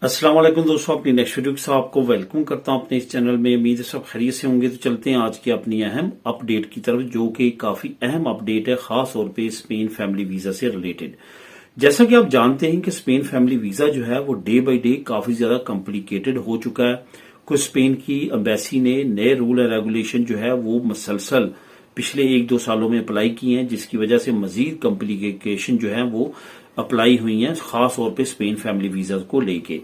अस्सलाम वालेकुम दोस्तों, अपनी नेक्स्ट वीडियो के साथ आपको वेलकम करता हूं अपने इस चैनल में। उम्मीद है सब खैरियत से होंगे। तो चलते हैं आज की अपनी अहम अपडेट की तरफ, जो कि काफी अहम अपडेट है, खास तौर पे स्पेन फैमिली वीजा से रिलेटेड। जैसा कि आप जानते हैं कि स्पेन फैमिली वीजा जो है वो डे बाई डे काफी ज्यादा कॉम्प्लिकेटेड हो चुका है। कुछ स्पेन की एम्बेसी ने नए रूल एंड रेगुलेशन जो है वो मसलसल पिछले 1-2 सालों में अप्लाई किए हैं, जिसकी वजह से मजीद कॉम्प्लिकेशन जो है वो अप्लाई हुई हैं, खास तौर पे स्पेन फैमिली वीजा को लेके।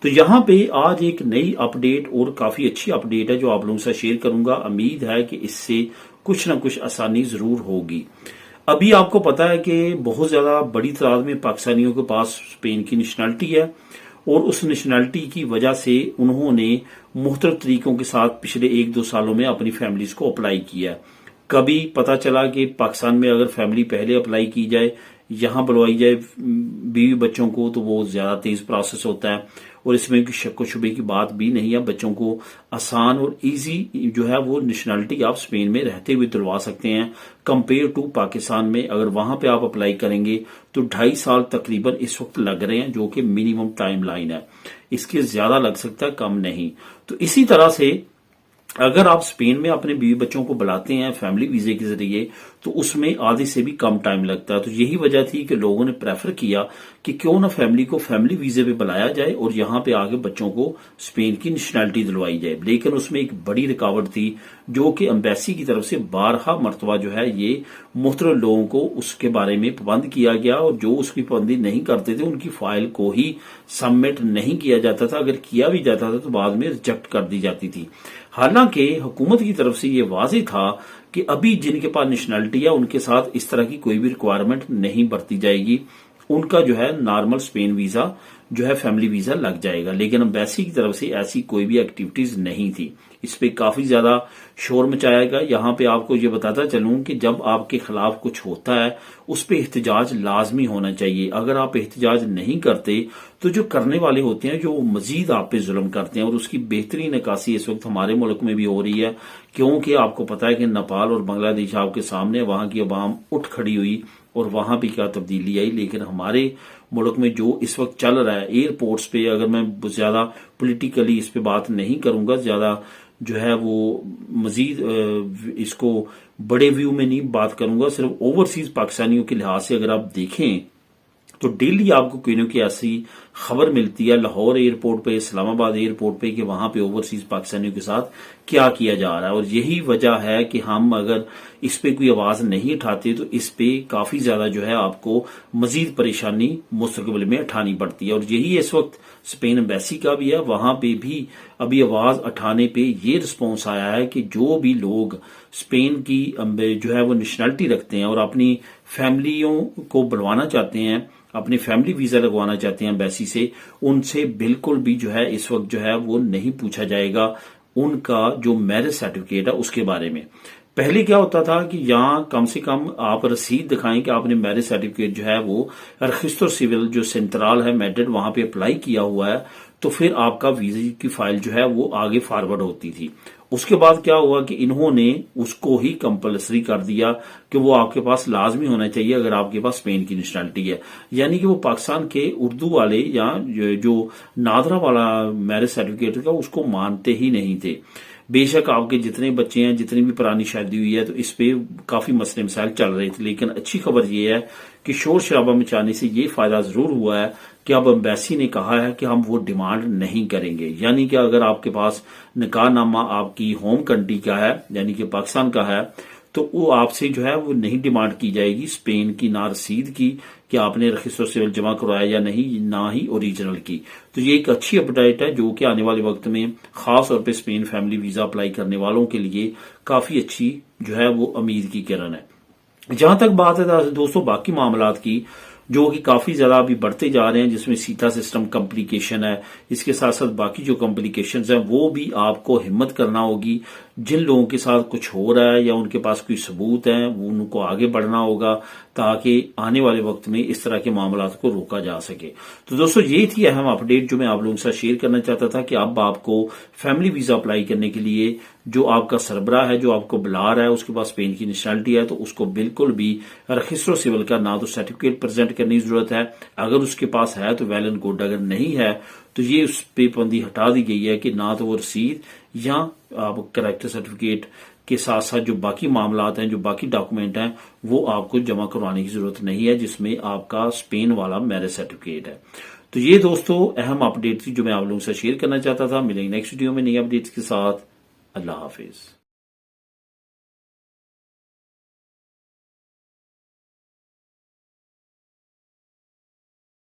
तो यहाँ पे आज एक नई अपडेट और काफी अच्छी अपडेट है जो आप लोगों से शेयर करूंगा। उम्मीद है कि इससे कुछ ना कुछ आसानी जरूर होगी। अभी आपको पता है कि बहुत ज्यादा बड़ी तादाद में पाकिस्तानियों के पास स्पेन की नेशनलिटी है, और उस नेशनलिटी की वजह से उन्होंने मुख्तलिफ तरीकों के साथ पिछले 1-2 सालों में अपनी फैमिलीज को अप्लाई किया है। कभी पता चला कि पाकिस्तान में अगर फैमिली पहले अप्लाई की जाए, यहां बुलवाई जाए बीवी बच्चों को, तो वो ज्यादा तेज प्रोसेस होता है और इसमें शक व शुबे की बात भी नहीं है। बच्चों को आसान और इजी जो है वो नेशनलिटी आप स्पेन में रहते हुए दिलवा सकते हैं, कंपेयर टू पाकिस्तान में। अगर वहां पे आप अप्लाई करेंगे तो 2.5 साल तकरीबन इस वक्त लग रहे हैं, जो कि मिनिमम टाइम लाइन है। इसके ज्यादा लग सकता है, कम नहीं। तो इसी तरह से अगर आप स्पेन में अपने बीवी बच्चों को बुलाते हैं फैमिली वीजे के जरिए, तो उसमें आधे से भी कम टाइम लगता है। तो यही वजह थी कि लोगों ने प्रेफर किया कि क्यों ना फैमिली को फैमिली वीजे पे बुलाया जाए और यहां पे आगे बच्चों को स्पेन की नेशनलिटी दिलवाई जाए। लेकिन उसमें एक बड़ी रुकावट थी, जो कि एम्बेसी की तरफ से बारहा मरतबा जो है ये मुख्तलिफ लोगों को उसके बारे में पाबंद किया गया, और जो उसकी पाबंदी नहीं करते थे उनकी फाइल को ही सबमिट नहीं किया जाता था। अगर किया भी जाता था तो बाद में रिजेक्ट कर दी जाती थी। हालांकि हुकूमत की तरफ से ये वाज़ेह था कि अभी जिनके पास नेशनलिटी है उनके साथ इस तरह की कोई भी रिक्वायरमेंट नहीं बरती जाएगी। उनका जो है नॉर्मल स्पेन वीजा जो है फैमिली वीजा लग जाएगा। लेकिन एम्बेसी की तरफ से ऐसी कोई भी एक्टिविटीज नहीं थी। इस पे काफी ज्यादा शोर मचाया गया। यहाँ पे आपको ये बताता चलूं कि जब आपके खिलाफ कुछ होता है उस पे एहतजाज लाजमी होना चाहिए। अगर आप एहतजाज नहीं करते तो जो करने वाले होते हैं जो मजीद आप पे जुल्म करते हैं, और उसकी बेहतरीन नकासी इस वक्त हमारे मुल्क में भी हो रही है। क्योंकि आपको पता है कि नेपाल और बांग्लादेश आपके सामने, वहां की अवाम उठ खड़ी हुई और वहां भी क्या तब्दीली आई। लेकिन हमारे मुल्क में जो इस वक्त चल रहा है एयरपोर्ट्स पे, अगर मैं ज्यादा पॉलिटिकली इस पे बात नहीं करूंगा, ज्यादा जो है वो मजीद इसको बड़े व्यू में नहीं बात करूंगा, सिर्फ ओवरसीज पाकिस्तानियों के लिहाज से अगर आप देखें तो डेली आपको कोई न कोई ऐसी खबर मिलती है लाहौर एयरपोर्ट पे, इस्लामाबाद एयरपोर्ट पे, कि वहां पे ओवरसीज पाकिस्तानियों के साथ क्या किया जा रहा है। और यही वजह है कि हम अगर इस पे कोई आवाज नहीं उठाते तो इस पे काफी ज्यादा जो है आपको मजीद परेशानी मुस्तकबिल में उठानी पड़ती है। और यही इस वक्त स्पेन एम्बेसी का भी है। वहां पे भी अभी आवाज उठाने पे ये रिस्पॉन्स आया है कि जो भी लोग स्पेन की जो है वो नेशनलिटी रखते हैं और अपनी फैमिलियों को बुलवाना चाहते हैं, अपनी फैमिली वीजा लगवाना चाहते हैं एम्बेसी से, उनसे बिल्कुल भी जो है इस वक्त जो है वो नहीं पूछा जाएगा उनका जो मैरिज सर्टिफिकेट है उसके बारे में। पहले क्या होता था कि यहाँ कम से कम आप रसीद दिखाएं कि आपने मैरिज सर्टिफिकेट जो है वो रजिस्टर सिविल जो सेंट्रल है मैड्रिड वहां पे अप्लाई किया हुआ है, तो फिर आपका वीजा की फाइल जो है वो आगे फॉरवर्ड होती थी। उसके बाद क्या हुआ कि इन्होंने उसको ही कंपलसरी कर दिया कि वो आपके पास लाजमी होना चाहिए अगर आपके पास स्पेन की नेशनलिटी है। यानी कि वो पाकिस्तान के उर्दू वाले या जो नादरा वाला मैरिज सर्टिफिकेट था उसको मानते ही नहीं थे। बेशक आपके जितने बच्चे हैं, जितनी भी पुरानी शादी हुई है, तो इस पे काफी मसले मसाइल चल रहे थे। लेकिन अच्छी खबर ये है कि शोर शराबा मचाने से ये फायदा जरूर हुआ है कि अब एम्बेसी ने कहा है कि हम वो डिमांड नहीं करेंगे। यानी कि अगर आपके पास निकाहनामा आपकी होम कंट्री का है, यानी कि पाकिस्तान का है, तो वो आपसे जो है वो नहीं डिमांड की जाएगी स्पेन की ना रसीद की कि आपने रजिस्टर सिविल जमा करवाया या नहीं, ना ही ओरिजिनल की। तो ये एक अच्छी अपडेट है जो कि आने वाले वक्त में खास तौर पे स्पेन फैमिली वीजा अप्लाई करने वालों के लिए काफी अच्छी जो है वो उम्मीद की किरण है। जहां तक बात है दोस्तों बाकी मामलात की, जो कि काफी ज्यादा अभी बढ़ते जा रहे हैं, जिसमें सीटा सिस्टम कॉम्प्लिकेशन है, इसके साथ साथ बाकी जो कॉम्प्लिकेशंस हैं वो भी आपको हिम्मत करना होगी। جن لوگوں کے ساتھ کچھ ہو رہا ہے یا ان کے پاس کوئی ثبوت ہیں وہ ان کو آگے بڑھنا ہوگا تاکہ آنے والے وقت میں اس طرح کے معاملات کو روکا جا سکے۔ تو دوستو یہی تھی اہم اپڈیٹ جو میں آپ لوگوں کے ساتھ شیئر کرنا چاہتا تھا کہ اب آپ کو فیملی ویزا اپلائی کرنے کے لیے جو آپ کا سربراہ ہے، جو آپ کو بلا رہا ہے، اس کے پاس اسپین کی نیشنلٹی ہے، تو اس کو بالکل بھی رجسٹر سول کا نہ تو سرٹیفکیٹ پریزنٹ کرنے کی ضرورت ہے، اگر اس کے پاس ہے تو ویل اینڈ گڈ، اگر نہیں ہے تو یہ اس پہ پابندی ہٹا دی گئی ہے کہ نہ تو وہ رسید یا آپ کریکٹر سرٹیفکیٹ کے ساتھ ساتھ جو باقی معاملات ہیں، جو باقی ڈاکومنٹ ہیں، وہ آپ کو جمع کروانے کی ضرورت نہیں ہے، جس میں آپ کا اسپین والا میرج سرٹیفکیٹ ہے۔ تو یہ دوستو اہم اپڈیٹ تھی جو میں آپ لوگوں سے شیئر کرنا چاہتا تھا۔ ملیں گے نیکسٹ ویڈیو میں نئی اپڈیٹس کے ساتھ۔ اللہ حافظ۔